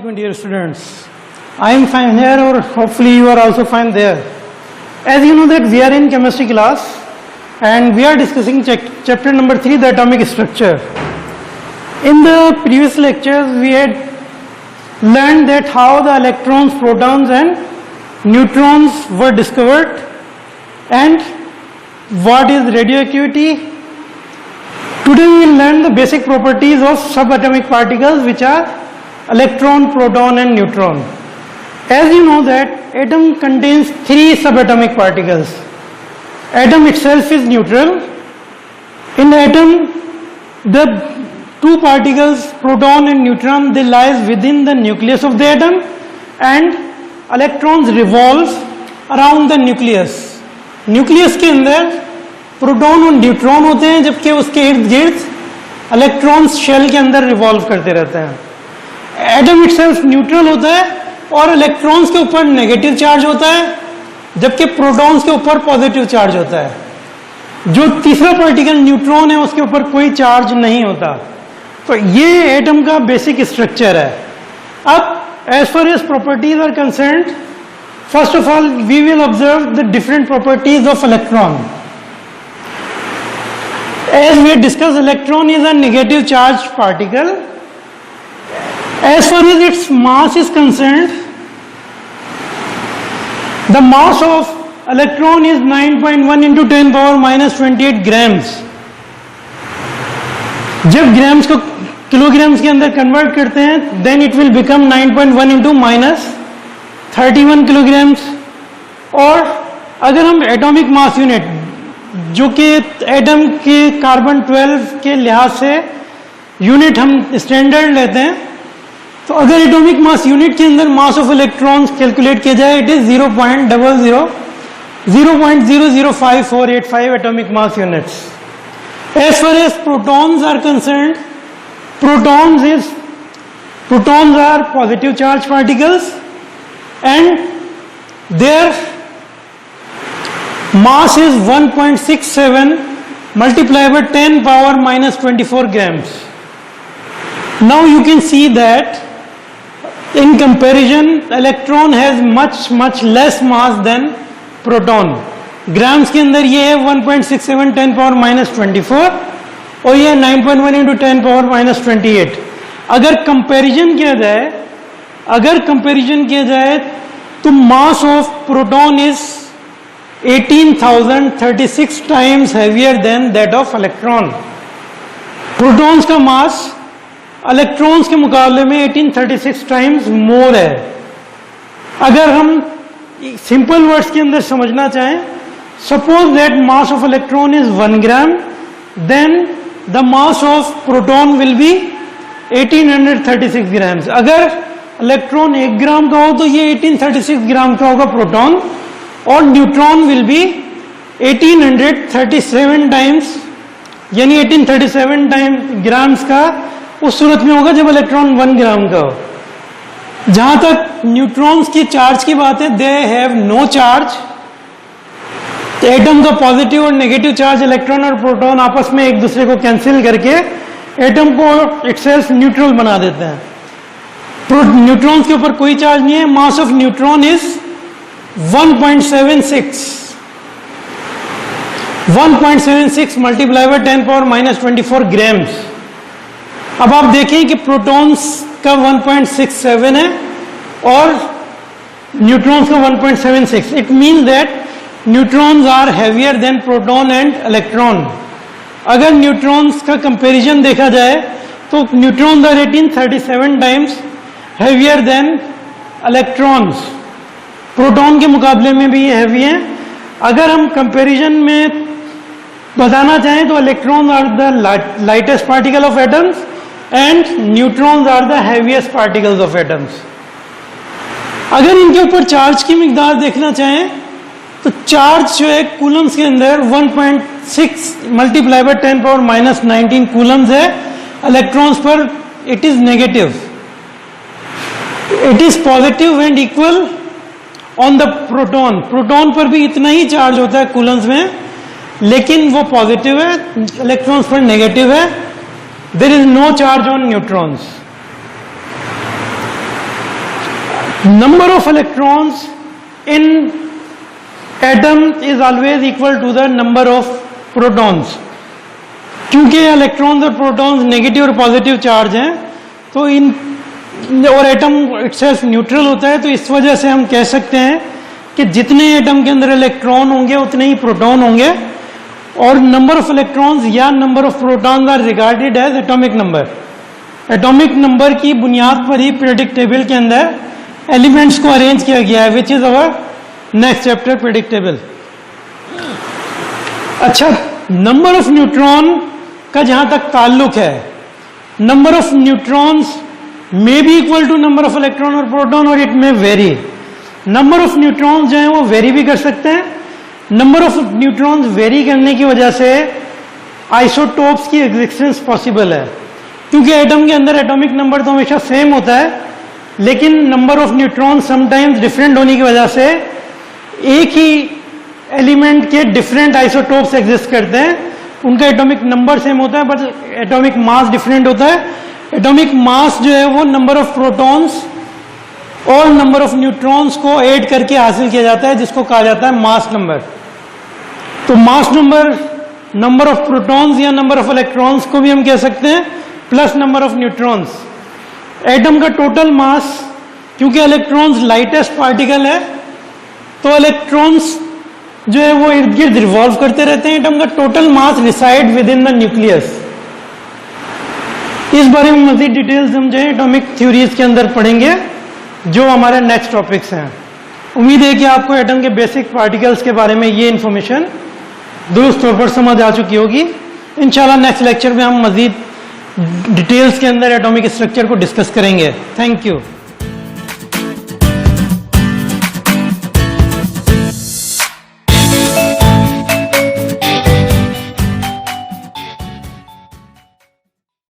Assalamualaikum dear students. I am fine here or hopefully you are also fine there. As you know that we are in chemistry class and we are discussing chapter number 3, the atomic structure. In the previous lectures we had learned that how the electrons, protons and neutrons were discovered and what is radioactivity. Today we will learn the basic properties of subatomic particles which are electron, proton and neutron. As you know that atom contains 3 subatomic particles. Atom itself is neutral. In the atom, the 2 particles, proton and neutron, they lies within the nucleus of the atom and electrons revolve around the nucleus. Nucleus के अंदर proton और neutron होते हैं जबकि उसके इर्द गिर्द electrons shell के अंदर रिवॉल्व करते रहते हैं। एटम इटसेल्फ न्यूट्रल होता है और इलेक्ट्रॉन्स के ऊपर नेगेटिव चार्ज होता है जबकि प्रोटॉन्स के ऊपर पॉजिटिव चार्ज होता है। जो तीसरा पार्टिकल न्यूट्रॉन है उसके ऊपर कोई चार्ज नहीं होता। तो ये एटम का बेसिक स्ट्रक्चर है। अब as far as properties are concerned, first of all we will observe the different properties of electron. As we discussed, electron is a negative charged particle. As far as its mass is concerned, the mass of electron is 9.1 into 10 power minus 28 grams. जब grams को kilograms के अंदर convert करते हैं then it will become 9.1 into minus 31 kilograms. और अगर हम atomic mass unit जो कि एटम के कार्बन 12 के लिहाज से यूनिट हम स्टैंडर्ड लेते हैं, तो अगर एटॉमिक मास यूनिट के अंदर मास ऑफ इलेक्ट्रॉन्स कैलकुलेट किया जाए it is 0.00548 atomic mass units. As far as protons are concerned, protons are positive charge particles and their mass is 1.67 multiplied by 10 power minus 24 grams. Now you can see that in comparison electron has much less mass than proton. Grams के अंदर ये है 1.67 10 power minus 24 और ये 9.1 into 10 power minus 28। अगर comparison किया जाए तो मास of proton is 18,036 times heavier then that of electron. Protons का मास इलेक्ट्रॉन्स के मुकाबले में 1836 टाइम्स मोर है। अगर हम सिंपल वर्ड्स के अंदर समझना चाहें, suppose that mass of electron is 1 gram, then the mass of proton will be 1836 grams. अगर इलेक्ट्रॉन 1 ग्राम का हो तो ये 1836 ग्राम का होगा प्रोटॉन, और न्यूट्रॉन विल बी 1837 टाइम्स, यानी 1837 टाइम्स ग्राम्स का उस सूरत में होगा जब इलेक्ट्रॉन 1 ग्राम का हो। जहां तक न्यूट्रॉन्स की चार्ज की बात है, they have no charge. Atom का पॉजिटिव और नेगेटिव चार्ज इलेक्ट्रॉन और प्रोटॉन आपस में एक दूसरे को कैंसिल करके एटम को इटसेल्फ न्यूट्रल बना देते हैं। न्यूट्रॉन्स के ऊपर कोई चार्ज नहीं है। Mass of neutron is 1.76 multiply by 10 power minus 24 grams. अब आप देखें कि प्रोटॉन्स का 1.67 है और न्यूट्रॉन्स का 1.76। It means that neutrons are heavier than proton and electron. अगर न्यूट्रॉन्स का कंपैरिजन देखा जाए तो neutrons are 1837 times heavier than electrons. Proton के मुकाबले में भी ये हैवी हैं। अगर हम कंपैरिजन में बताना चाहें तो electrons are the lightest particle of atoms and neutrons are the heaviest particles of atoms. अगर इनके ऊपर चार्ज की मिकदार देखना चाहें तो चार्ज जो है कूलम्स के अंदर 1.6 multiply by 10 power minus 19 Coulomb's है। इलेक्ट्रॉन्स पर it is negative, it is positive and equal on the proton. Proton पर भी इतना ही चार्ज होता है कूलम्स में, लेकिन वो पॉजिटिव है, इलेक्ट्रॉन्स पर नेगेटिव है। There is no charge on neutrons. number of electrons in atom is always equal to the number of protons. क्योंकि इलेक्ट्रॉन्स और प्रोटॉन्स नेगेटिव और पॉजिटिव चार्ज हैं, तो इन और एटम इटसेल्फ न्यूट्रल होता है, तो इस वजह से हम कह सकते हैं कि जितने एटम के अंदर इलेक्ट्रॉन होंगे उतने ही प्रोटॉन होंगे, और नंबर ऑफ इलेक्ट्रॉन्स या number of protons are regarded as atomic number. Atomic number की बुनियाद पर ही पीरियोडिक टेबल के अंदर एलिमेंट्स को अरेंज किया गया है, which is our next chapter periodic table. अच्छा, नंबर ऑफ न्यूट्रॉन का जहां तक ताल्लुक है, number of neutrons may be equal to number of electron और प्रोटॉन, और it may vary. Number of neutrons जो है वो वेरी भी कर सकते हैं. नंबर ऑफ न्यूट्रॉन्स वेरी करने की वजह से आइसोटोप्स की एग्जिस्टेंस पॉसिबल है, क्योंकि एटम के अंदर एटॉमिक नंबर तो हमेशा सेम होता है, लेकिन number of neutron sometimes different होने की वजह से एक ही एलिमेंट के डिफरेंट आइसोटोप्स एग्जिस्ट करते हैं. उनका एटॉमिक नंबर सेम होता है बट एटॉमिक मास डिफरेंट होता है. एटॉमिक मास जो है वो नंबर ऑफ प्रोटॉन्स और नंबर ऑफ न्यूट्रॉन्स को ऐड करके हासिल किया जाता है, जिसको कहा जाता है मास नंबर. तो mass number number of protons या नंबर ऑफ इलेक्ट्रॉन्स को भी हम कह सकते हैं, plus number of neutrons. Atom का टोटल मास, क्योंकि इलेक्ट्रॉन्स लाइटेस्ट पार्टिकल है, तो इलेक्ट्रॉन्स जो है वो इर्द गिर्द रिवॉल्व करते रहते हैं. एटम का total mass reside within the nucleus. इस बारे में मजीद डिटेल्स हम जो है एटॉमिक थ्योरीज के अंदर पढ़ेंगे, जो हमारे नेक्स्ट टॉपिक्स हैं. उम्मीद है कि आपको एटम के बेसिक पार्टिकल्स के बारे में ये इंफॉर्मेशन दुरुस्त तौर पर समझ आ चुकी होगी. इंशाल्लाह नेक्स्ट लेक्चर में हम मजीद डिटेल्स के अंदर एटॉमिक स्ट्रक्चर को डिस्कस करेंगे. Thank you.